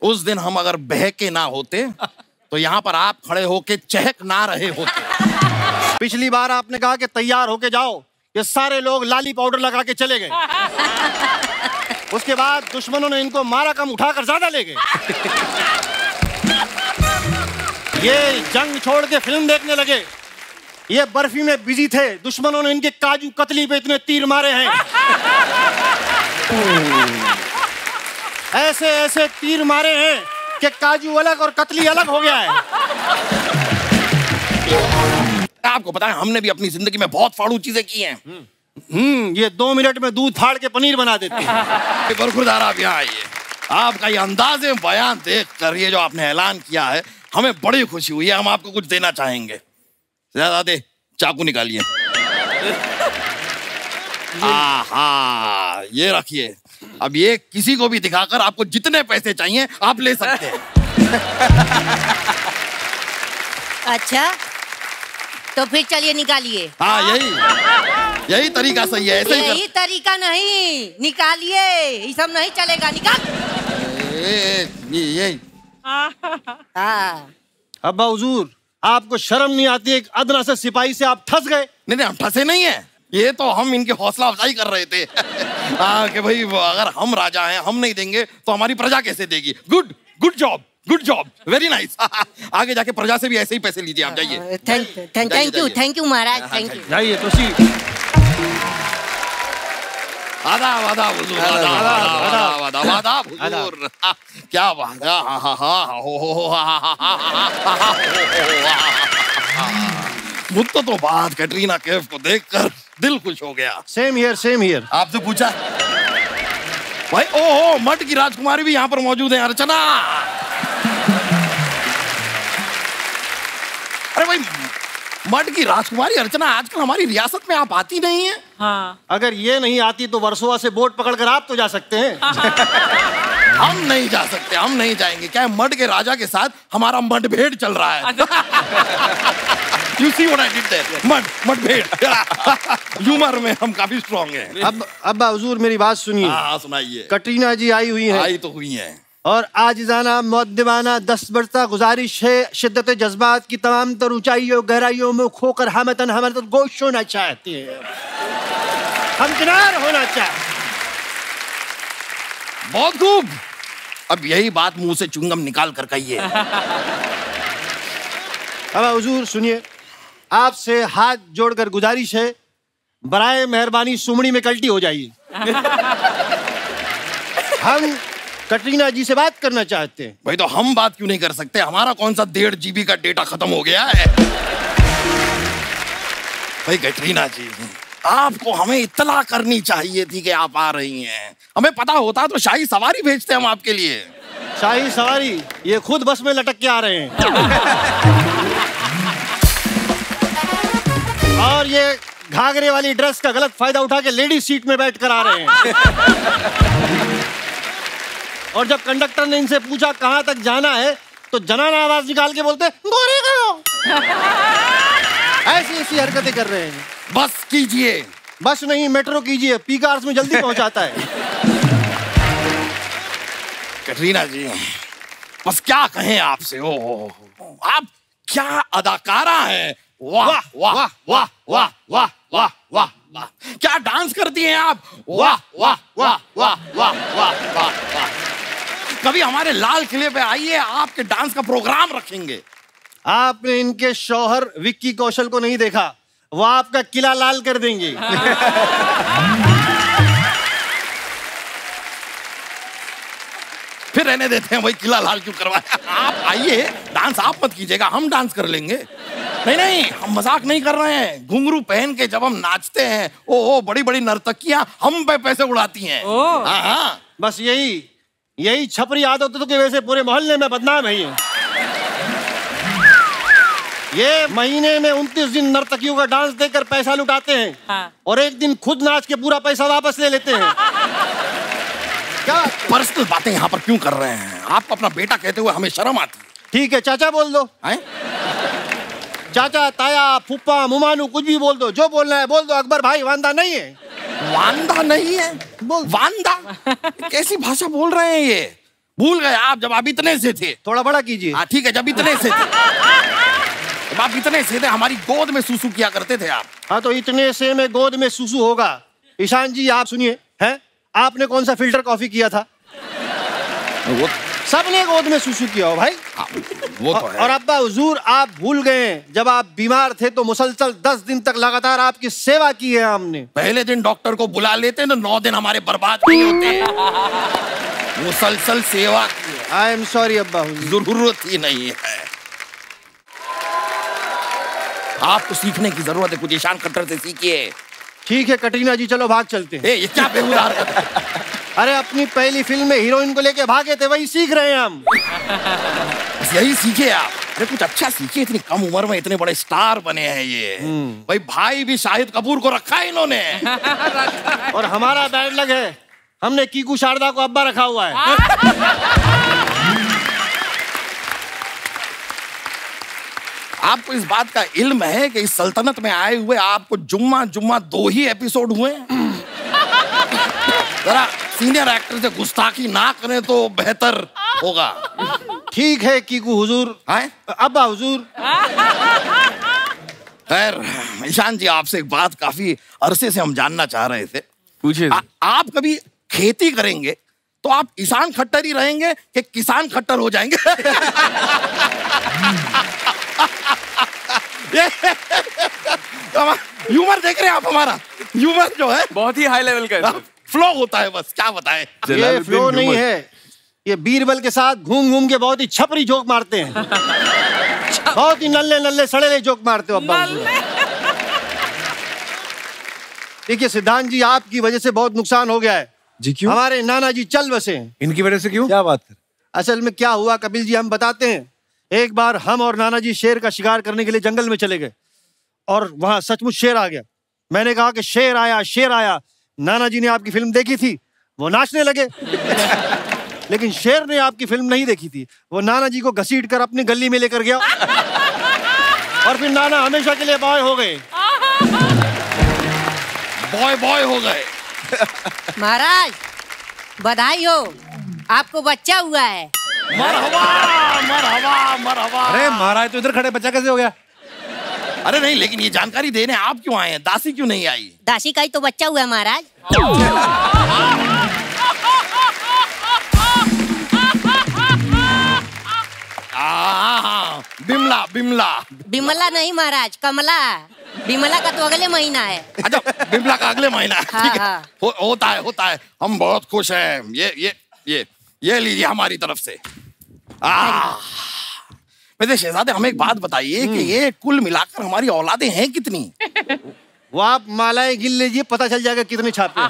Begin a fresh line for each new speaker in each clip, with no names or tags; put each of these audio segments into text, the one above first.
उस दिन हम अगर बहके ना होते तो यहाँ पर आप खड़े होके चहक ना रहे होते।
पिछली बार आपने कहा कि तैयार होके जाओ, ये सारे लोग लाली पाउडर लगा के चले गए। उसके बाद दुश्मनों ने इनको मारा कम, उठाकर ज्यादा ले गए। ये जंग छोड़ के फिल्म देखने लगे, ये बर्फी में बिजी थे, दुश्मनों ने इनके काजू कतली पे इतने तीर मारे हैं। ऐसे ऐसे तीर मारे हैं कि काजू अलग और कतली अलग हो गया है।
आपको पता है हमने भी अपनी जिंदगी में बहुत फाड़ू चीजें की हैं।
ये 2 मिनट में दूध फाड़ के पनीर बना देते हैं।
बरखुरदार आप यहाँ आइए। आपका ये अंदाज़े बयान देख कर ये जो आपने ऐलान किया है हमें बड़ी खुशी हुई है। हम आपको कुछ देना चाहेंगे। ज्यादा दे, चाकू निकालिए। हाँ, ये रखिए। अब ये किसी को भी दिखाकर आपको जितने पैसे चाहिए आप ले सकते हैं।
अच्छा, तो फिर चलिए निकालिए।
हाँ, यही तरीका सही है। ऐसे
यही तरीका नहीं, निकालिए। ये सब नहीं चलेगा, निकाल।
यही।
अब्बा हुजूर, आपको शर्म नहीं आती? एक अदना से सिपाही से आप ठस गए।
नहीं, हम ठसे नहीं है। ये तो हम इनकी हौसला अफजाई कर रहे थे। कि भाई अगर हम राजा हैं, हम नहीं देंगे तो हमारी प्रजा कैसे देगी। Good job, very nice. आगे जाके प्रजा से भी ऐसे ही पैसे लीजिए आप। जाइए।
Thank you Maharaj, thank you.
जाइए तो
आदाब हुजूर। क्या बात है। मुझे तो बात कैटरीना कैफ को देखकर दिल खुश हो गया।
Same here.
आपसे पूछा भाई? ओहो, मठ की राजकुमारी भी यहाँ पर मौजूद है। अर्चना, अरे भाई मठ की राजकुमारी अर्चना आजकल हमारी रियासत में आप आती नहीं है।
हाँ।
अगर ये नहीं आती तो वर्सोवा से बोट पकड़कर आप तो जा सकते हैं।
हम नहीं जा सकते, हम नहीं जाएंगे। क्या है, मठ के राजा के साथ हमारा मतभेद चल रहा है। You see what I did there? मतभेद। ह्यूमर में हम काफी स्ट्रॉन्ग हैं।
अब अब्बा हुजूर मेरी बात सुनिए।
हाँ, सुनाइए।
कटरीना जी आई हुई हैं।
आई तो हुई हैं।
और आजिज़ाना मुअद्दिबाना 10 बरसा गुजारिश है, शिद्दत जज्बात की तमाम तर ऊंचाइयों गहराइयों में खोकर हमतन गोश होना चाहती है, हमकिनार होना चाहती।
बहुत खूब। अब यही बात मुंह से चुंगम निकाल कर कहिए।
अब हुजूर सुनिए, आपसे हाथ जोड़कर गुजारिश है, बराए मेहरबानी सुमड़ी में कल्टी हो जाइए। हम कटरीना जी से बात करना चाहते हैं।
भाई तो हम बात क्यों नहीं कर सकते? हमारा कौन सा 1.5 GB का डेटा खत्म हो गया है? भाई कटरीना जी, आपको हमें इत्तला करनी चाहिए थी कि आप आ रही हैं। हमें पता होता तो शाही सवारी भेजते हम आपके लिए।
शाही सवारी? ये खुद बस में लटक के आ रहे हैं। और ये घाघरे वाली ड्रेस का गलत फायदा उठा के लेडी सीट में बैठ कर आ रहे हैं। और जब कंडक्टर ने इनसे पूछा कहां तक जाना है तो जनाना आवाज निकाल के बोलते गोरेगांव। ऐसी ऐसी हरकतें कर रहे हैं।
बस कीजिए।
बस नहीं, मेट्रो कीजिए, पी कार्स में जल्दी पहुंचाता है।
कटरीना जी, बस क्या कहें आपसे। ओ आप क्या अदाकारा हैं। वाह वाह वाह वाह वाह वाह वाह वाह वाह, क्या डांस करती हैं आप। वाह वाह वाह वाह वाह वाह वाह वाह। कभी हमारे लाल किले पे आइए, आपके डांस का प्रोग्राम रखेंगे।
आपने इनके शौहर विक्की कौशल को नहीं देखा, वो आपका किला लाल कर देंगे।
फिर रहने देते हैं, वही किला लाल क्यों करवाया। आप आइए, डांस आप मत कीजिएगा, हम डांस कर लेंगे। नहीं, हम मजाक नहीं कर रहे हैं। घुंघरू पहन के जब हम नाचते हैं, ओ बड़ी बड़ी नर्तकियां हम पे पैसे उड़ाती हैं। हाँ,
बस यही छपरी आदतों की वजह से पूरे मोहल्ले में बदनाम है। ये महीने में 29 दिन नर्तकियों का डांस देकर पैसा लुटाते हैं। हाँ। और एक दिन खुद नाच के पूरा पैसा वापस ले लेते हैं।
क्या पर्सनल बातें यहाँ पर क्यों कर रहे हैं? आपको अपना बेटा कहते हुए हमें शर्म आती है।
ठीक है, चाचा बोल दो। चाचा, ताया, फूफा, मुमानू, कुछ भी बोल दो, जो बोलना है बोल दो। अकबर भाई वांदा नहीं है।
वांदा नहीं है? बोल वांदा। कैसी भाषा बोल रहे हैं ये? भूल गए आप जब आप इतने से थे।
थोड़ा बड़ा कीजिए।
हाँ ठीक है, जब इतने से थे, जब आप इतने से थे, हमारी गोद में सूसू किया करते थे आप।
हाँ तो इतने से में गोद में सूसू होगा। ईशान जी आप सुनिए, हैं आपने कौन सा फिल्टर कॉफी किया था?
वो
सबने गोद में सूसू किया हो भाई।
वो तो है।
और अब्बा हुजूर आप भूल गए, जब आप बीमार थे तो मुसलसल 10 दिन तक लगातार आपकी सेवा की है हमने।
पहले दिन डॉक्टर को बुला लेते ना, 9 दिन हमारे बर्बाद नहीं होते। मुसलसल सेवा की है।
आई एम सॉरी अब्बा हुजूर।
जरूरत ही नहीं है। आपको सीखने की जरूरत है, कुछ ईशान खट्टर से सीखिए।
ठीक है कटरीना जी, चलो भाग चलते हैं।
ये क्या बेहुदा हरकत है?
अरे अपनी पहली फिल्म में हीरोइन को लेके भागे थे, वही सीख रहे हैं हम।
बस यही सीखे आप। अरे कुछ अच्छा सीखे, इतनी कम उम्र में इतने बड़े स्टार बने हैं ये। भाई भी शाहिद कपूर को रखा है इन्होंने।
और हमारा बैड लग है, हमने कीकू शारदा को अब्बा रखा हुआ है।
आपको इस बात का इल्म है कि इस सल्तनत में आए हुए आपको जुम्मा 2 ही एपिसोड हुए? जरा सीनियर एक्टर से गुस्ताखी ना करें तो बेहतर होगा।
ठीक है कीकू हुजूर, अब्बा हुजूर।
खैर ईशान जी, आपसे एक बात काफी अरसे से हम जानना चाह रहे थे।
पूछिए।
आप कभी खेती करेंगे तो आप ईशान खट्टर ही रहेंगे कि किसान खट्टर हो जाएंगे? ह्यूमर देख रहे हैं आप? हमारा ह्यूमर जो है
बहुत ही हाई लेवल का
फ्लो होता है, बस क्या बताएं।
ये फ्लो नहीं है, ये बीरबल के साथ घूम घूम के बहुत ही छपरी जोक मारते हैं। बहुत ही नल्ले नल्ले सड़ेले जोक मारते हो अब्बा। देखिए सिद्धांत जी, आपकी वजह से बहुत नुकसान हो गया है
जी। क्यों?
हमारे नाना जी चल बसे।
इनकी वजह से क्यों? क्या बात कर?
असल में क्या हुआ कपिल जी, हम बताते हैं। एक बार हम और नाना जी शेर का शिकार करने के लिए जंगल में चले गए और वहां सचमुच शेर आ गया। मैंने कहा कि शेर आया, शेर आया। नाना जी ने आपकी फिल्म देखी थी, वो नाचने लगे। लेकिन शेर ने आपकी फिल्म नहीं देखी थी, वो नाना जी को घसीट कर अपनी गली में लेकर गया और फिर नाना हमेशा के लिए बॉय हो गए।
बॉय हो गए।
महाराज बधाई हो, आपको बच्चा हुआ है।
मरहबा मरहबा मरहबा।
अरे महाराज तो इधर खड़े, बच्चा कैसे हो गया?
अरे नहीं, लेकिन ये जानकारी देने आप क्यों आए हैं? दासी क्यों नहीं आई?
दासी का ही तो बच्चा हुआ है महाराज।
बिमला बिमला।
बिमला नहीं महाराज, कमला। बिमला का तो अगले महीना है।
अच्छा, बिमला का अगले महीना है।
हाँ,
ठीक है।
हाँ।
होता है। हम बहुत खुश हैं। ये लीजिए हमारी तरफ से। वैसे शहजादे, हमें एक बात बताइए कि ये कुल मिलाकर हमारी औलादें हैं कितनी?
वो आप मालाएं गिन लीजिए, पता चल जाएगा कितने छापे हैं।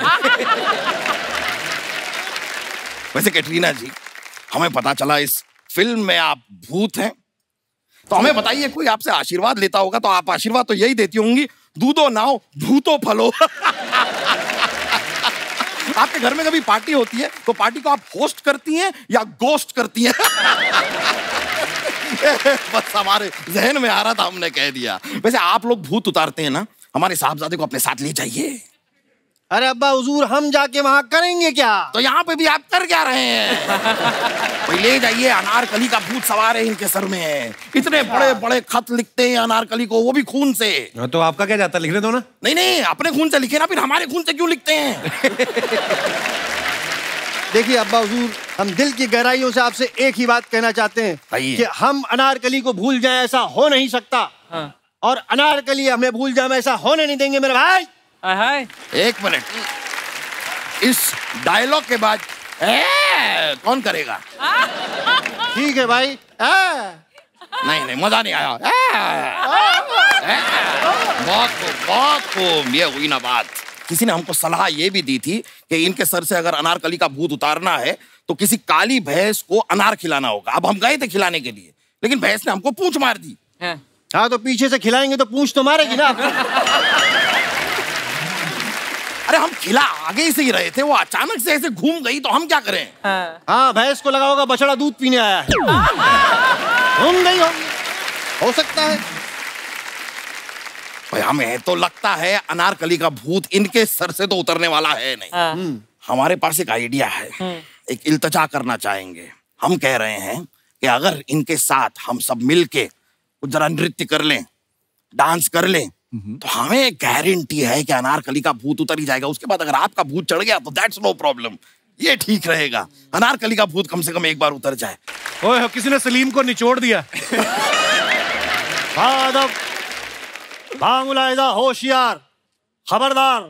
वैसे कैटरीना जी, हमें पता चला इस फिल्म में आप भूत हैं, तो हमें बताइए, कोई आपसे आशीर्वाद लेता होगा तो आप आशीर्वाद तो यही देती होंगी, दूधो नाओ भूतो फलो। आपके घर में कभी पार्टी होती है तो पार्टी को आप होस्ट करती हैं या गोस्ट करती हैं? बस हमारे जहन में आ रहा था, हमने कह दिया। वैसे आप लोग भूत उतारते हैं ना, हमारे साहबजादे को अपने साथ ले जाइए।
अरे अब्बा हुजूर, हम जाके वहां करेंगे क्या?
तो यहाँ पे भी आप कर क्या रहे हैं? भाई ले जाइए, अनारकली का भूत सवार है इनके सर में। इतने बड़े बड़े खत लिखते हैं अनारकली को, वो भी खून से।
तो आपका क्या जाता, लिखने दो ना।
नहीं, अपने खून से लिखे ना, फिर हमारे खून से क्यों लिखते हैं?
देखिए अब्बा हुजूर, हम दिल की गहराइयों से आपसे एक ही बात कहना चाहते हैं कि हम अनारकली को भूल जाएं, ऐसा हो नहीं सकता। और अनारकली हमें भूल जाए, ऐसा होने नहीं देंगे मेरे भाई।
एक मिनट, इस डायलॉग के बाद कौन करेगा?
ठीक है भाई।
नहीं, मजा नहीं आया। बहुत खूब, ये हुई ना बात। किसी ने हमको सलाह ये भी दी थी कि इनके सर से अगर अनारकली का भूत उतारना है तो किसी काली भैंस को अनार खिलाना होगा। अब हम गए थे खिलाने के लिए, लेकिन भैंस ने हमको पूंछ मार दी।
हाँ तो पीछे से खिलाएंगे तो पूंछ तो मारेगी ना।
अरे हम खिला आगे से ही रहे थे, वो अचानक से ऐसे घूम गई तो हम क्या करें?
हाँ, भैंस को लगा होगा बछड़ा दूध पीने आया है। घूम गई होगी, हो सकता है।
भाई हमें तो लगता है अनारकली का भूत इनके सर से तो उतरने वाला है नहीं। हमारे पास एक आइडिया है। एक इल्तजा करना चाहेंगे। हम कह रहे हैं कि अगर इनके साथ हम सब मिलके कुछ जरा नृत्य कर लें, डांस कर लें, तो हमें गारंटी है कि अनारकली का भूत उतर ही जाएगा। उसके बाद अगर आपका भूत चढ़ गया तो दैट्स नो प्रॉब्लम, ये ठीक रहेगा। अनारकली का भूत कम से कम एक बार उतर जाए।
ओए किसी ने सलीम को निचोड़ दिया।
मुलाहिदा, होशियार, खबरदार,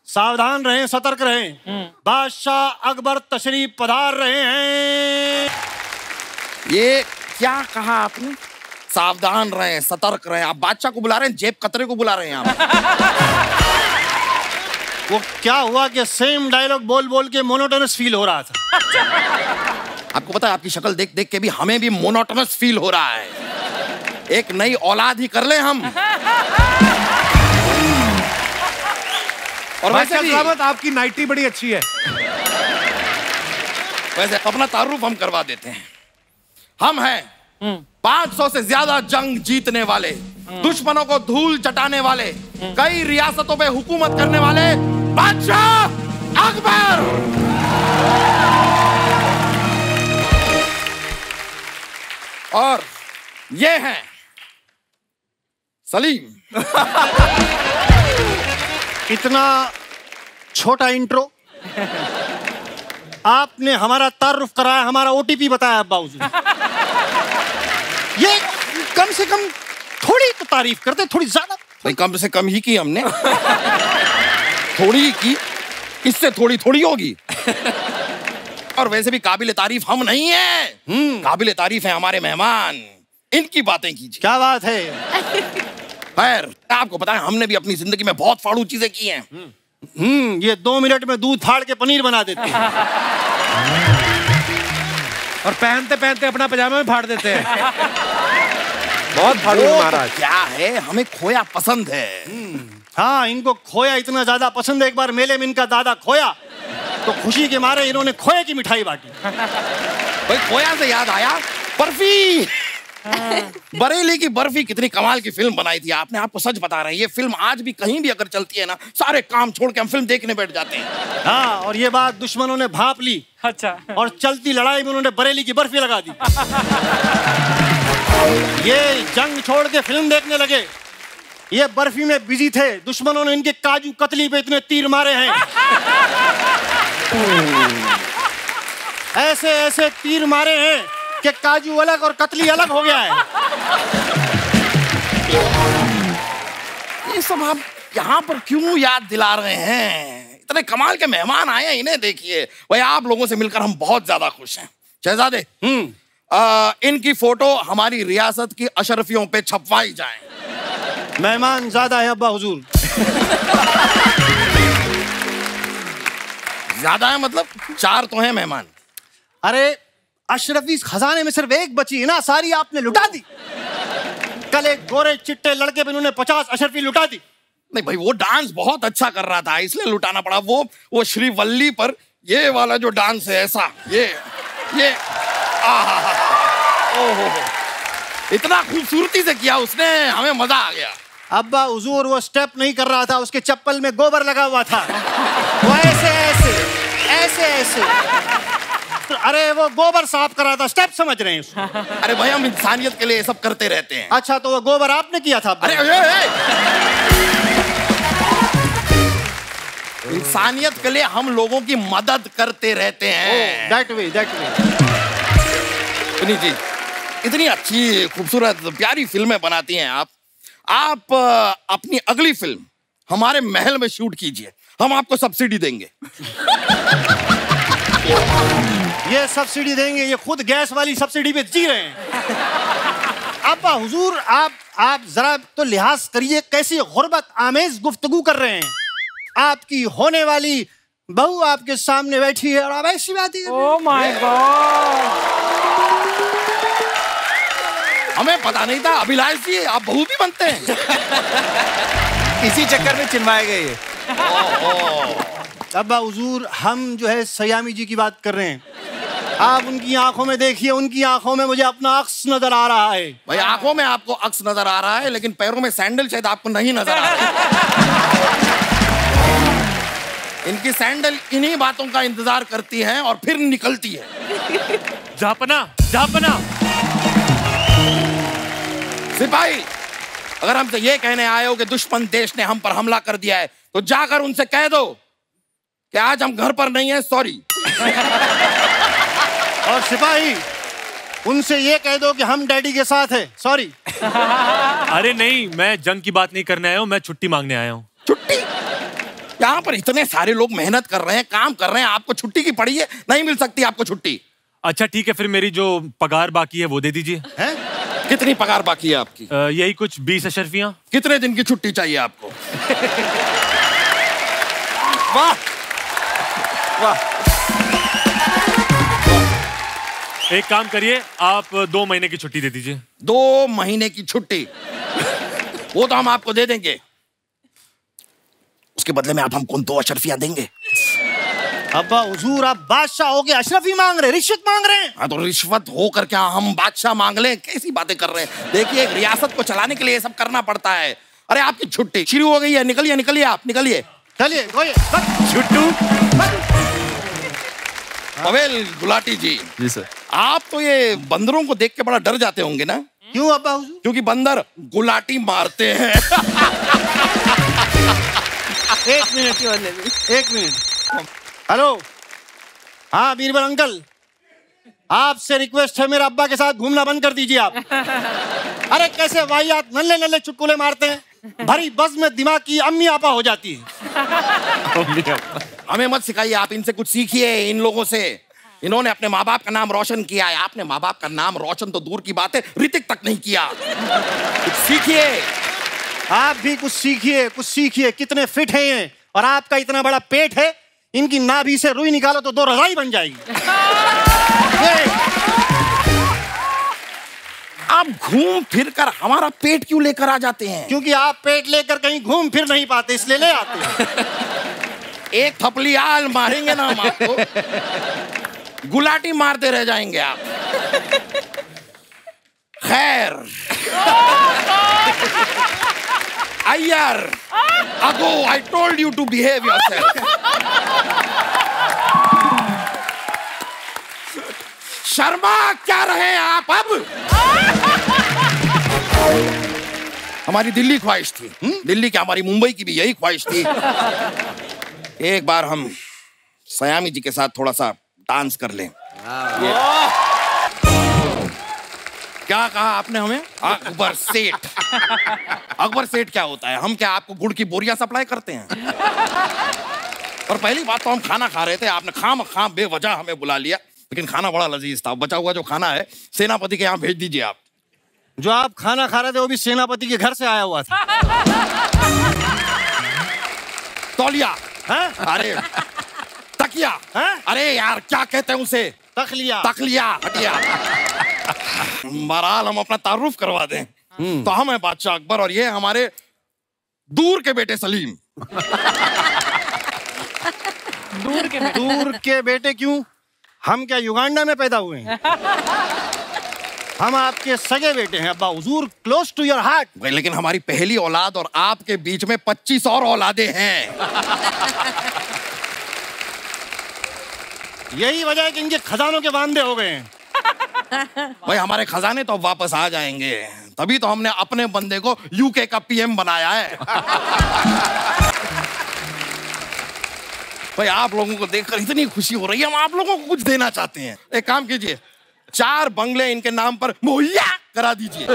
सावधान रहें, सतर्क रहें। बादशाह अकबर तशरीफ पधार रहे हैं।
ये क्या कहा आपने? सावधान रहें, सतर्क रहें। आप बादशाह को बुला रहे हैं, जेब कतरे को बुला रहे हैं आप।
वो क्या हुआ कि सेम डायलॉग बोल बोल के मोनोटोनस फील हो रहा था।
आपको पता है, आपकी शक्ल देख देख के भी हमें भी मोनोटोनस फील हो रहा है। एक नई औलाद ही कर ले हम। और वैसे भी
आपकी नाइटी बड़ी अच्छी है।
वैसे अपना तारुफ हम करवा देते हैं। हम हैं 500 से ज्यादा जंग जीतने वाले, दुश्मनों को धूल चटाने वाले, कई रियासतों पे हुकूमत करने वाले बादशाह अकबर। और ये हैं सलीम।
इतना छोटा इंट्रो आपने हमारा तारुफ कराया, हमारा ओटीपी बताया अब्बा हुजूर। ये कम से कम थोड़ी तो तारीफ करते, थोड़ी ज्यादा।
भाई कम से कम ही की हमने। थोड़ी ही की, इससे थोड़ी थोड़ी होगी। और वैसे भी काबिल तारीफ हम नहीं हैं। काबिल तारीफ है हमारे मेहमान। इनकी बातें कीजिए।
क्या बात है।
खैर, आपको पता है हमने भी अपनी जिंदगी में बहुत फाड़ू चीजें की हैं।
ये 2 मिनट में दूध फाड़ के पनीर बना देते हैं।
और पहनते पहनते अपना पजामा में फाड़ देते हैं। बहुत फाड़ू महाराज।
तो क्या है, हमें खोया पसंद है।
हाँ, इनको खोया इतना ज्यादा पसंद है। एक बार मेले में इनका दादा खोया तो खुशी के मारे इन्होंने खोए की मिठाई बांटी।
भाई खोया से याद आया, बर्फी। बरेली की बर्फी कितनी कमाल की फिल्म बनाई थी आपने। आपको सच बता रहे हैं, ये फिल्म आज भी कहीं भी अगर चलती है ना, सारे काम छोड़ के हम फिल्म देखने बैठ जाते हैं।
हाँ, और ये बात दुश्मनों ने भांप ली।
अच्छा।
और चलती लड़ाई में उन्होंने बरेली की बर्फी लगा दी। ये जंग छोड़ के फिल्म देखने लगे, ये बर्फी में बिजी थे। दुश्मनों ने इनके काजू कतली पे इतने तीर मारे हैं, ऐसे ऐसे तीर मारे हैं कि काजू अलग और कतली अलग हो गया है।
ये सब आप यहाँ पर क्यों याद दिला रहे हैं? इतने कमाल के मेहमान आए हैं, इन्हें देखिए। भाई आप लोगों से मिलकर हम बहुत ज्यादा खुश हैं। शहजादे, इनकी फोटो हमारी रियासत की अशरफियों पे छपवाई जाए।
मेहमान ज्यादा है अब्बा हुजूर।
ज्यादा है मतलब 4 तो हैं मेहमान।
अरे अशरफी खजाने में सिर्फ एक बची है ना, सारी आपने लुटा दी। कल एक गोरे चिट्टे लड़के पे उन्होंने 50 अशरफी लुटा दी।
नहीं भाई, वो डांस बहुत अच्छा कर रहा था इसलिए लुटाना पड़ा। वो श्रीवल्ली पर ये वाला जो डांस है, ऐसा ये ओहो, इतना खूबसूरती से किया उसने, हमें मजा आ गया।
अब्बा हुजूर वो स्टेप नहीं कर रहा था, उसके चप्पल में गोबर लगा हुआ था। वो ऐसे ऐसे ऐसे ऐसे, अरे वो गोबर साफ कर रहा था, स्टेप समझ रहे हैं।
अरे भाई हम इंसानियत के लिए ये सब करते रहते हैं।
अच्छा, तो वो गोबर आपने किया था?
अरे इंसानियत के लिए हम लोगों की मदद करते रहते हैं।
That way.
सुनी जी, इतनी अच्छी खूबसूरत प्यारी फिल्में बनाती हैं आप अपनी अगली फिल्म हमारे महल में शूट कीजिए, हम आपको सब्सिडी देंगे।
ये सब्सिडी देंगे? ये खुद गैस वाली सब्सिडी पे जी रहे हैं। अब्बा हुजूर, आप जरा तो लिहाज करिए, कैसी गुर्बत आमेज गुफ्तगू कर रहे हैं। आपकी होने वाली बहू आपके सामने बैठी है और आप ऐसी बात ही।
ओह माय गॉड,
हमें पता नहीं था अभिलाष जी आप बहू भी बनते हैं।
इसी चक्कर में चिनवाए गए ये।
अब्बा हुजूर, हम जो है सयामी जी की बात कर रहे हैं। आप उनकी आंखों में देखिए, उनकी आंखों में मुझे अपना अक्स नजर आ रहा है।
भाई आंखों में आपको अक्स नजर आ रहा है, लेकिन पैरों में सैंडल शायद आपको नहीं नजर आ रहा है। इनकी सैंडल इन्हीं बातों का इंतजार करती है और फिर निकलती है।
जापना, जापना।
सिपाही, अगर हमसे ये कहने आए हो कि दुश्मन देश ने हम पर हमला कर दिया है, तो जाकर उनसे कह दो कि आज हम घर पर नहीं है, सॉरी।
और सिपाही, उनसे ये कह दो कि हम डैडी के साथ हैं, सॉरी।
अरे नहीं, मैं जंग की बात नहीं करने आया हूँ, मैं छुट्टी मांगने आया हूँ।
छुट्टी? यहाँ पर इतने सारे लोग मेहनत कर रहे हैं, काम कर रहे हैं, आपको छुट्टी की पड़ी है? नहीं मिल सकती आपको छुट्टी।
अच्छा ठीक है, फिर मेरी जो पगार बाकी है वो दे दीजिए।
हैं? कितनी पगार बाकी है आपकी?
यही कुछ 20 अशर्फियाँ।
कितने दिन की छुट्टी चाहिए आपको?
वाह वाह।
एक काम करिए, आप 2 महीने की छुट्टी दे दीजिए।
2 महीने की छुट्टी? वो तो हम आपको दे देंगे, उसके बदले में आप हमको 2 अशरफियां देंगे।
अब्बा हुजूर, आप बादशाह हो के अशरफी मांग रहे, रिश्वत मांग रहे हैं?
हाँ, तो रिश्वत होकर क्या हम बादशाह मांग लें? कैसी बातें कर रहे हैं? देखिए, एक रियासत को चलाने के लिए ये सब करना पड़ता है। अरे आपकी छुट्टी शुरू हो गई है, निकलिए निकलिए, आप निकलिए।
चलिए
छुट्टू। पवेल गुलाटी जी।
जी सर।
आप तो ये बंदरों को देख के बड़ा डर जाते होंगे ना?
क्यों अब्बा हुजूर?
क्योंकि बंदर गुलाटी मारते हैं।
एक मिनट। हेलो, हाँ बीरबल अंकल, आपसे रिक्वेस्ट है, मेरे अब्बा के साथ घूमना बंद कर दीजिए आप। अरे कैसे वाहियात नल्ले नल्ले चुटकुले मारते हैं, भरी बस में दिमाग की अम्मी आपा हो जाती है।
हमें मत सिखाइए, आप इनसे कुछ सीखिए, इन लोगों से। इन्होंने अपने माँ बाप का नाम रोशन किया है, आपने माँ बाप का नाम रोशन तो दूर की बात है, ऋतिक तक नहीं किया। कुछ सीखिए।
आप भी कुछ सीखिए, कुछ सीखिए। कितने फिट हैं ये, और आपका इतना बड़ा पेट है, इनकी नाभि से रुई निकालो तो 2 रजाई बन जाएगी।
आप घूम फिर कर हमारा पेट क्यों लेकर आ जाते हैं?
क्योंकि आप पेट लेकर कहीं घूम फिर नहीं पाते, इसलिए ले आते हैं।
एक थपली आल मारेंगे ना हम आपको, गुलाटी मारते रह जाएंगे आप। खैर, अय्यर, अगो, I told you to behave yourself. Sharma क्या रहे आप अब? हमारी दिल्ली ख्वाहिश थी, दिल्ली की, हमारी मुंबई की भी यही ख्वाहिश थी, एक बार हम सयामी जी के साथ थोड़ा सा डांस कर लें। क्या कहा आपने हमें? अकबर सेठ। अकबर सेठ क्या होता है? हम क्या आपको गुड़ की बोरियां सप्लाई करते हैं? और पहली बात तो हम खाना खा रहे थे, आपने खाम बेवजह हमें बुला लिया, लेकिन खाना बड़ा लजीज था। बचा हुआ जो खाना है सेनापति के यहाँ भेज दीजिए आप।
जो आप खाना खा रहे थे वो भी सेनापति के घर से आया हुआ था।
तौलिया,
अरे
तकिया, अरे यार क्या कहते हैं उसे?
तखलिया।
तखलिया, हटिया। बहरहाल हम अपना तारुफ करवा दें, तो हम हैं बादशाह अकबर और ये हमारे दूर के बेटे सलीम।
दूर के बेटे क्यों? हम क्या युगांडा में पैदा हुए हैं? हम आपके सगे बेटे हैं अब्बा हुजूर, क्लोज टू योर हार्ट।
लेकिन हमारी पहली औलाद और आपके बीच में 25 और औलादे हैं।
यही वजह है कि इनके खजानों के वांदे हो गए हैं।
भाई हमारे खजाने तो वापस आ जाएंगे, तभी तो हमने अपने बंदे को यूके का पीएम बनाया है। भाई आप लोगों को देखकर इतनी खुशी हो रही है, हम आप लोगों को कुछ देना चाहते हैं। एक काम कीजिए, 4 बंगले इनके नाम पर मुहैया करा दीजिए।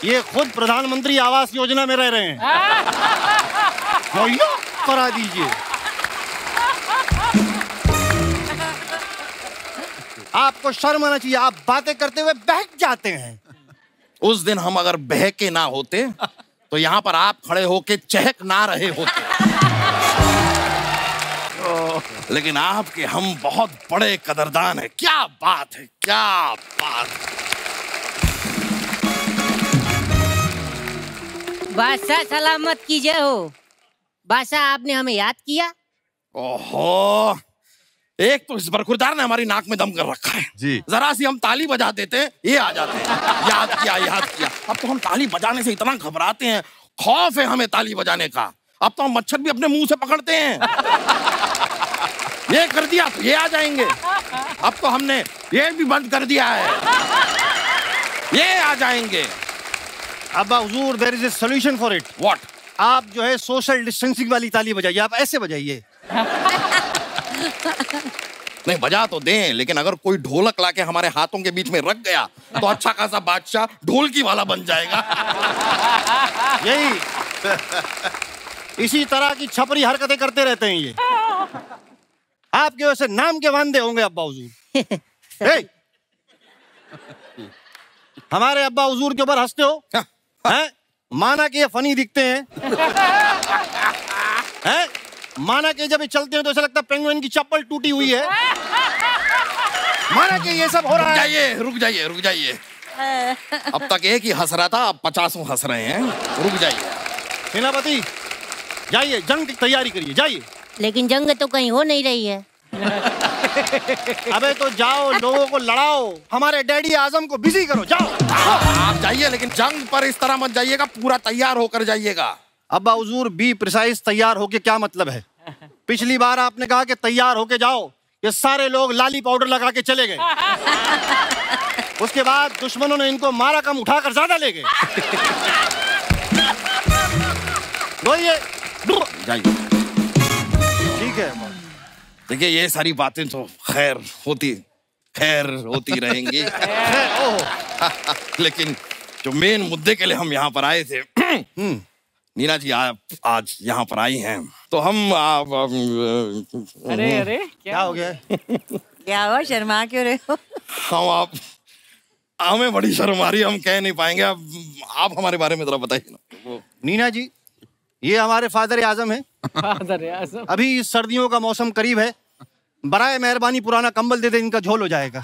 ये खुद प्रधानमंत्री आवास योजना में रह रहे हैं। मुहैया करा दीजिए। आपको शर्म आना चाहिए, आप बातें करते हुए बहक जाते हैं।
उस दिन हम अगर बहके ना होते तो यहाँ पर आप खड़े होके चहक ना रहे होते। लेकिन आपके हम बहुत बड़े कदरदान हैं। क्या बात है, क्या बात।
बादशाह सलामत कीजिए हो। बादशाह आपने हमें याद किया।
ओहो, एक तो इस बरखुरदार ने हमारी नाक में दम कर रखा है
जी।
जरा सी हम ताली बजा देते हैं, ये आ जाते हैं, याद किया याद किया। अब तो हम ताली बजाने से इतना घबराते हैं, खौफ है हमें ताली बजाने का। अब तो हम मच्छर भी अपने मुंह से पकड़ते हैं। ये कर दिया तो ये आ जाएंगे। अब तो हमने ये भी बंद कर दिया है, ये आ जाएंगे।
अब्बा हुजूर, there is a solution for it.
What?
आप जो है सोशल डिस्टेंसिंग वाली ताली बजाइए, आप ऐसे बजाइए।
नहीं बजा तो दें, लेकिन अगर कोई ढोलक लाके हमारे हाथों के बीच में रख गया तो अच्छा खासा बादशाह ढोलकी वाला बन जाएगा।
यही इसी तरह की छपरी हरकतें करते रहते हैं ये। आपके वैसे नाम के वांदे होंगे अब्बा हुजूर। हे! हमारे अब्बा हुजूर के ऊपर हंसते हो हैं? माना कि ये फनी दिखते हैं, हैं? माना कि जब ये चलते हैं तो ऐसा लगता है पेंगुइन की चप्पल टूटी हुई है। माना कि ये सब हो रहा है।
रुक जाइए। अब तक एक ही हंस रहा था, अब 50 हंस रहे हैं। रुक जाइए।
सेनापति जाइए, जंग की तैयारी करिए, जाइए।
लेकिन जंग तो कहीं हो नहीं रही है।
अबे तो जाओ, लोगों को लड़ाओ, हमारे डैडी आजम को बिजी करो, जाओ।
आप जाइए, लेकिन जंग पर इस तरह मत जाइएगा, पूरा तैयार होकर जाइएगा।
अब्बा हुजूर, बी प्रिसाइज तैयार होके क्या मतलब है? पिछली बार आपने कहा कि तैयार होके जाओ, ये सारे लोग लाली पाउडर लगा के चले गए। उसके बाद दुश्मनों ने इनको मारा कम, उठाकर ज्यादा ले गए।
जाइए।
ठीक है।
देखिए, ये सारी बातें तो खैर होती रहेंगी। लेकिन जो मेन मुद्दे के लिए हम यहाँ पर आए थे, नीना जी आप आज यहाँ पर आई हैं, तो हम
अरे
क्या हो गया?
क्या हुआ, शर्मा क्यों रहे हो?
हमें बड़ी शर्म आ रही है, हम कह नहीं पाएंगे। आप हमारे बारे में जरा बताइए ना।
नीना जी, ये हमारे फादर आजम है।
फादर आजम।
अभी सर्दियों का मौसम करीब है, बराए मेहरबानी पुराना कंबल दे दे, इनका झोल हो जाएगा।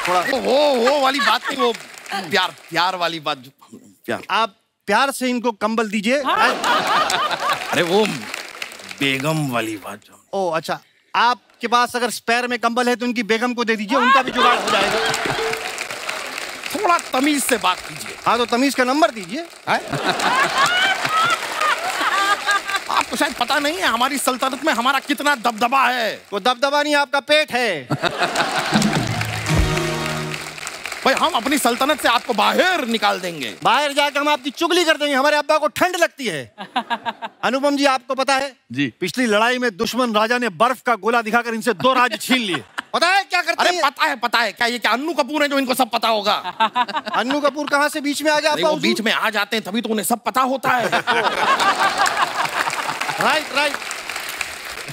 थोड़ा
वो वाली बात नहीं, वो प्यार वाली बात। प्यार,
आप प्यार से इनको कंबल दीजिए।
अरे वो बेगम वाली बात।
ओ अच्छा, आपके पास अगर स्पेयर में कंबल है तो इनकी बेगम को दे दीजिए, उनका भी जुगाड़ हो जाएगा।
थोड़ा तमीज से बात कीजिए।
हाँ तो तमीज का नंबर दीजिए।
आपको शायद पता नहीं है हमारी सल्तनत में हमारा कितना दबदबा है।
वो दबदबा नहीं, आपका पेट है।
भाई हम अपनी सल्तनत से आपको बाहर निकाल देंगे।
बाहर जाकर हम आपकी चुगली कर देंगे, हमारे अब्बा को ठंड लगती है। अनुपम जी, आपको पता है
जी,
पिछली लड़ाई में दुश्मन राजा ने बर्फ का गोला दिखाकर इनसे 2 राज्य छीन लिए। पता है क्या करते हैं?
पता है। क्या ये क्या अन्नू कपूर है जो इनको सब पता होगा?
अन्नू कपूर कहाँ से बीच में आ गया?
वो बीच में आ जाते हैं तभी तो उन्हें सब पता होता है।
राइट।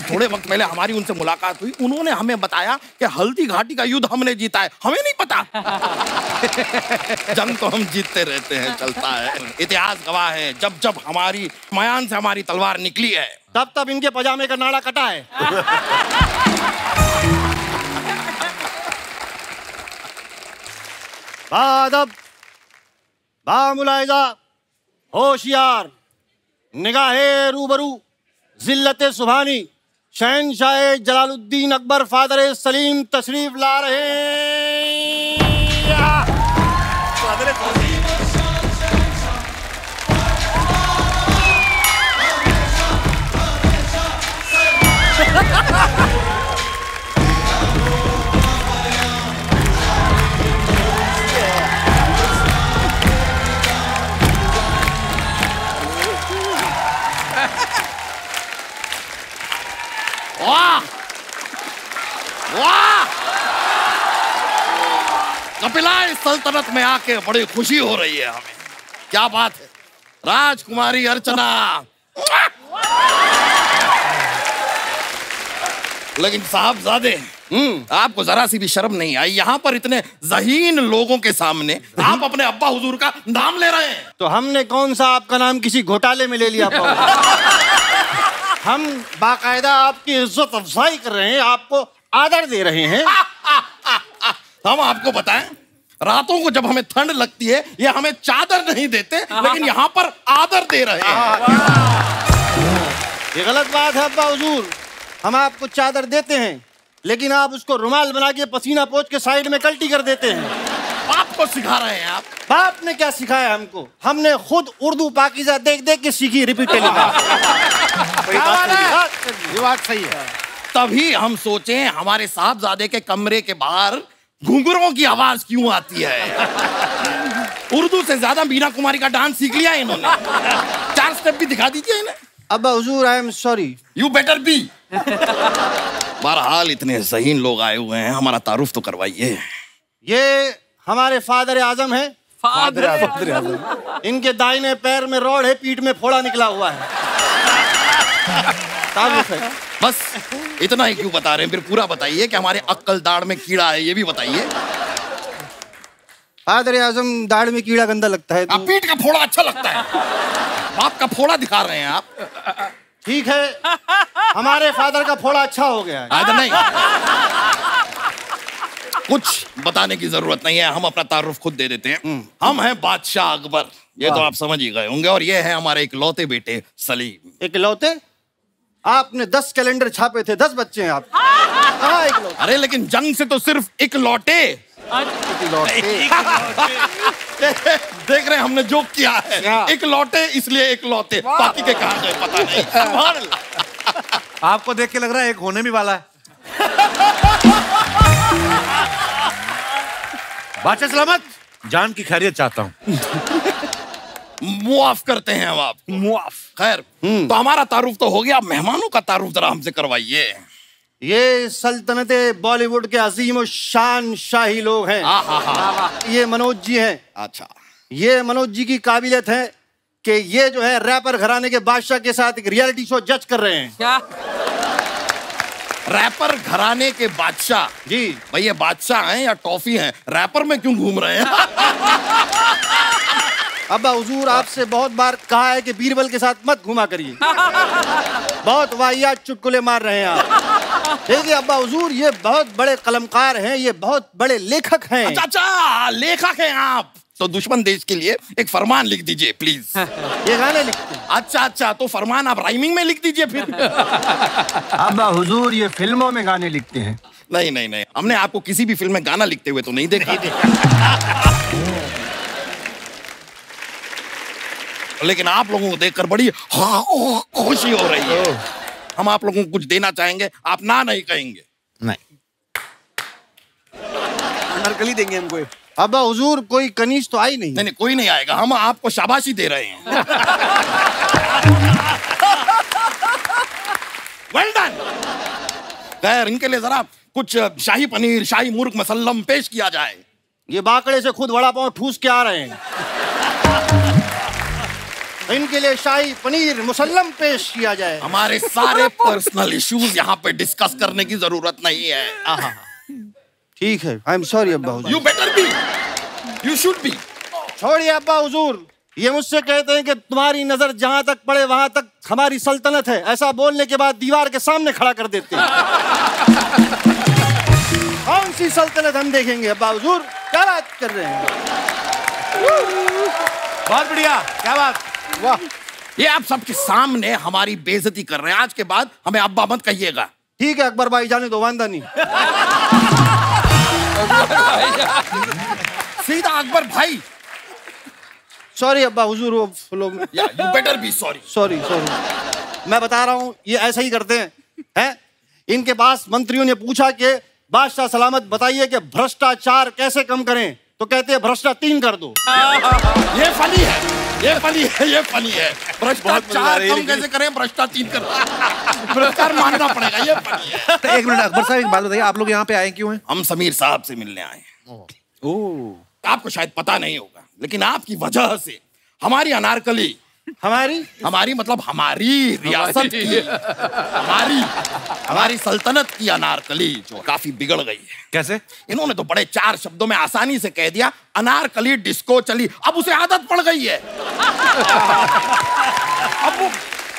थोड़े वक्त पहले हमारी उनसे मुलाकात हुई, उन्होंने हमें बताया कि हल्दी घाटी का युद्ध हमने जीता है। हमें नहीं पता। जंग तो हम जीतते रहते हैं, चलता है। इतिहास गवाह है, जब हमारी मयान से हमारी तलवार निकली है,
तब इनके पजामे का नाड़ा कटा है। बादब, बामुलाइजा, होशियार, निगाहे रूबरू, जिल्लते सुभानी, शहनशाह जलालुद्दीन अकबर फादर सलीम तशरीफ ला रहे हैं।
वाह! कपिला, इस सल्तनत में आके बड़ी खुशी हो रही है हमें। क्या बात है, राजकुमारी अर्चना। लेकिन साहबजादे, आपको जरा सी भी शर्म नहीं आई? यहाँ पर इतने ज़हीन लोगों के सामने आप अपने अब्बा हुजूर का नाम ले रहे हैं।
तो हमने कौन सा आपका नाम किसी घोटाले में ले लिया? हम बाकायदा आपकी इज्जत अफजाई कर रहे हैं, आपको आदर दे रहे हैं।
हम आपको बताएं, रातों को जब हमें ठंड लगती है ये हमें चादर नहीं देते, लेकिन यहाँ पर आदर दे रहे हैं।
ये गलत बात है अब्बा हुजूर। हम आपको चादर देते हैं, लेकिन आप उसको रुमाल बना के पसीना पोंछ के साइड में कल्टी कर देते हैं।
आपको को सिखा रहे हैं आप?
बाप ने क्या सिखाया हमको? हमने खुद उर्दू पाकीज़ा देख देख के सीखी रिपीटेडली। ये बात सही है।
तभी हम सोचे हमारे साहबजादे के कमरे के बाहर घुंघरों की आवाज क्यों आती है। उर्दू से ज्यादा मीना कुमारी का डांस सीख लिया इन्होंने। 4 स्टेप भी दिखा दीजिए इन्हें।
अब्बा हुजूर, I am sorry.
You better be. बहरहाल इतने ज़हीन लोग आए हुए हैं, हमारा तारुफ तो करवाइए।
ये हमारे फादर आजम है। फादर आजम। इनके दाहिने पैर में रोड है, पीठ में फोड़ा निकला हुआ है। तारुफ है।
बस इतना ही क्यों बता रहे हैं? फिर पूरा बताइए कि हमारे अक्कल दाढ़ में कीड़ा है, ये भी बताइए।
फादर आजम, दाढ़ में कीड़ा गंदा लगता है।
आप पीठ का फोड़ा अच्छा लगता है। बाप का फोड़ा दिखा रहे हैं आप।
ठीक है, हमारे फादर का फोड़ा अच्छा हो गया है।
नहीं, कुछ बताने की जरूरत नहीं है, हम अपना तारुफ खुद दे देते हैं। हम हैं बादशाह अकबर, ये तो आप समझ ही गए होंगे। और ये है हमारे इकलौते बेटे सलीम।
इकलौते? आपने 10 कैलेंडर छापे थे, 10 बच्चे हैं आप। कहाँ इकलौते?
अरे लेकिन जंग से तो सिर्फ इकलौते। देख रहे हैं हमने जोक किया है। इकलौते इसलिए इकलौते, बाकी के कहाँ गए पता नहीं।
आपको देख के लग रहा है एक होने भी वाला है। बादशाह सलामत, जान की खैरियत चाहता हूँ।
मुआफ करते हैं हम आप।
मुआफ।
खैर, तो हमारा तारुफ तो हो गया, मेहमानों का तारुफ जरा हमसे करवाइए।
ये सल्तनते बॉलीवुड के अजीम और शान शाही लोग हैं। ये मनोज जी हैं।
अच्छा,
ये मनोज जी की काबिलियत है कि ये जो है रैपर घराने के बादशाह के साथ एक रियलिटी शो जज कर रहे हैं।
क्या?
रैपर घराने के बादशाह?
जी
भाई, ये बादशाह हैं या टॉफी हैं? रैपर में क्यों घूम रहे हैं?
अब्बा हुजूर, आपसे बहुत बार कहा है कि बीरबल के साथ मत घुमा करिए। बहुत वाहियात चुटकुले मार रहे हैं आप। देखिए अब्बा हुजूर, ये बहुत बड़े कलमकार हैं, ये बहुत बड़े लेखक हैं।
अच्छा, लेखक हैं आप। तो दुश्मन देश के लिए एक फरमान लिख दीजिए प्लीज।
ये गाने लिखते हैं।
अच्छा, तो फरमान आप राइमिंग में लिख दीजिए फिर।
अब्बा हुजूर, ये फिल्मों में गाने लिखते हैं।
नहीं, हमने आपको किसी भी फिल्म में गाना लिखते हुए तो नहीं देखा। लेकिन आप लोगों को देखकर बड़ी खुशी हो रही है। हम आप लोगों को कुछ देना चाहेंगे, आप ना नहीं कहेंगे?
नहीं,
अनारकली देंगे हमको।
अब्बा हुजूर, कोई कनीज तो आई नहीं।
नहीं, कोई नहीं आएगा। हम आपको शाबाशी दे रहे हैं। Well done. खैर, इनके लिए जरा कुछ शाही पनीर, शाही मुर्ग मसल्लम पेश किया जाए।
ये बाकड़े से खुद वड़ा पाव ठूस के आ रहे हैं। इनके लिए शाही पनीर मुसल्लम पेश किया जाए।
हमारे सारे पर्सनल इश्यूज यहाँ पे डिस्कस करने की जरूरत नहीं है।
ठीक है, आई एम सॉरी अब्बा हुजूर।
You better be, you should be.
छोड़िए अब्बा हुजूर, ये मुझसे कहते हैं कि तुम्हारी नजर जहां तक पड़े वहां तक हमारी सल्तनत है। ऐसा बोलने के बाद दीवार के सामने खड़ा कर देते हैं। कौन सी सल्तनत हम देखेंगे अब्बा हुजूर? क्या बात कर रहे हैं?
बहुत बढ़िया, क्या बात।
वाह,
ये आप सबके सामने हमारी बेइज्जती कर रहे हैं। आज के बाद हमें अब्बा मत कहिएगा।
ठीक है अकबर भाई, जाने दो, वांदा नहीं।
सीधा अकबर भाई।
सॉरी अब्बा हुजूर, वो
you better be sorry.
Sorry. मैं बता रहा हूँ, ये ऐसा ही करते हैं। इनके पास मंत्रियों ने पूछा कि बादशाह सलामत बताइए कि भ्रष्टाचार कैसे कम करें, तो कहते हैं भ्रष्टाचार 3 कर दो।
ये फनी है। भ्रष्टाचार कम कैसे करें? भ्रष्टाचार 3 कर। भ्रष्टाचार मानना पड़ेगा, ये फनी है।
तो एक मिनट अकबर साहब, एक बात बताइए, आप लोग यहाँ पे आए क्यों हैं?
हम समीर साहब से मिलने आए हैं। आपको शायद पता नहीं होगा, लेकिन आपकी वजह से हमारी अनारकली, हमारी मतलब हमारी रियासत की, हमारी सल्तनत की अनारकली जो काफी बिगड़ गई है।
कैसे?
इन्होंने तो बड़े 4 शब्दों में आसानी से कह दिया, अनारकली डिस्को चली। अब उसे आदत पड़ गई है। अब वो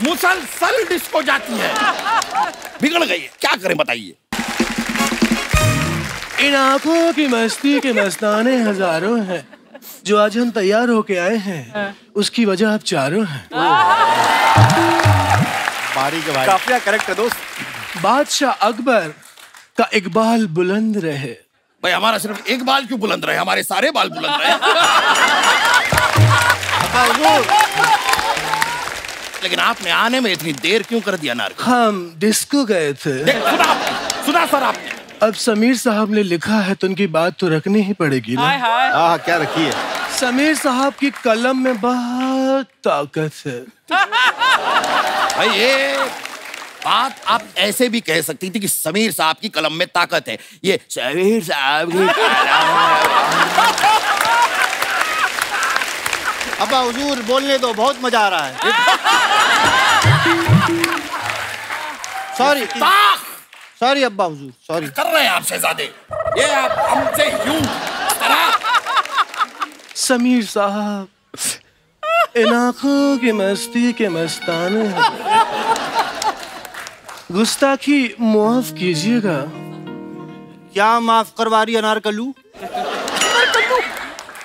मुसलसल डिस्को जाती है। बिगड़ गई है, क्या करें बताइए?
इन आंखों की मस्ती के मस्ताने हजारों हैं, जो आज हम तैयार होके आए हैं, उसकी वजह आप चारों हैं।
काफिया करेक्ट है दोस्त।
बादशाह अकबर का इकबाल बुलंद रहे,
भाई हमारा सिर्फ एक बाल क्यों बुलंद रहे, हमारे सारे बाल बुलंद रहे। लेकिन आपने आने में इतनी देर क्यों कर दिया नारकली?
हम डिस्को गए थे।
सुना सर आपने?
अब समीर साहब ने लिखा है तो उनकी बात तो रखनी ही पड़ेगी ना।
हाँ, क्या रखी है?
समीर साहब की कलम में बहुत ताकत है।
भाई ये बात आप ऐसे भी कह सकती थी कि समीर साहब की कलम में ताकत है, ये समीर साहब की कलम।
अब्बा हुजूर बोलने दो, बहुत मजा आ रहा है। सॉरी सॉरी अब्बा हुजूर, सॉरी।
कर रहे हैं आप शहजादे, ये आप हमसे यूं
समीर साहब, इन आंखों की मस्ती के मस्ताने हैं। गुस्ताखी माफ कीजिएगा।
क्या माफ करवा रही अनारकल्लू?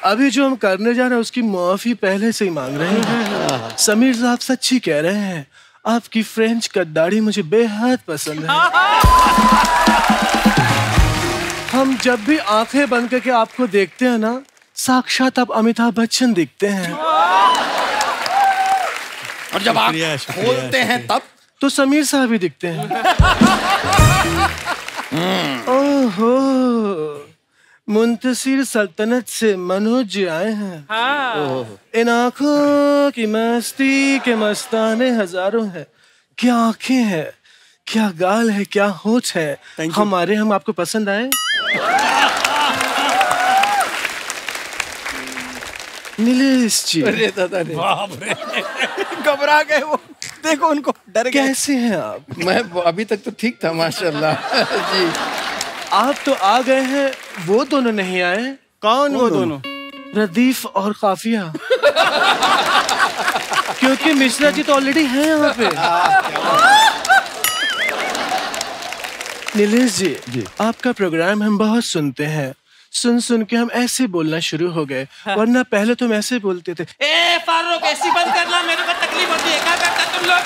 अभी जो हम करने जा रहे हैं उसकी माफी पहले से ही मांग रहे हैं। समीर साहब सच्ची कह रहे हैं, आपकी फ्रेंच कट दाढ़ी मुझे बेहद पसंद है। हम जब भी आंखें बंद करके आपको देखते हैं ना, साक्षात आप अमिताभ बच्चन दिखते हैं।
और जब आप बोलते हैं तब
तो समीर साहब ही दिखते हैं। ओहो, मुंतसिर सल्तनत से मनोज जी आए हैं। इन आंखों की मस्ती के मस्ताने हजारों हैं। क्या आंखें हैं, क्या गाल है, क्या होठ है। हमारे हम आपको पसंद आए? नीलेश जी,
अरे दादा रे, घबरा गए वो, देखो उनको, डर गए।
कैसे हैं आप?
मैं अभी तक तो ठीक था माशाल्लाह जी।
आप तो आ गए हैं, वो दोनों नहीं आए।
कौन वो दोनों?
रदीफ और काफिया। क्योंकि मिश्रा जी तो ऑलरेडी हैं यहाँ पे। नीलेश जी, आपका प्रोग्राम हम बहुत सुनते हैं। सुन सुन के हम ऐसे बोलना शुरू हो गए, वरना पहले तुम ऐसे बोलते थे।
ए फारूक, ऐसी बंद करना, मेरे को तकलीफ होती है। क्या करता तुम लोग?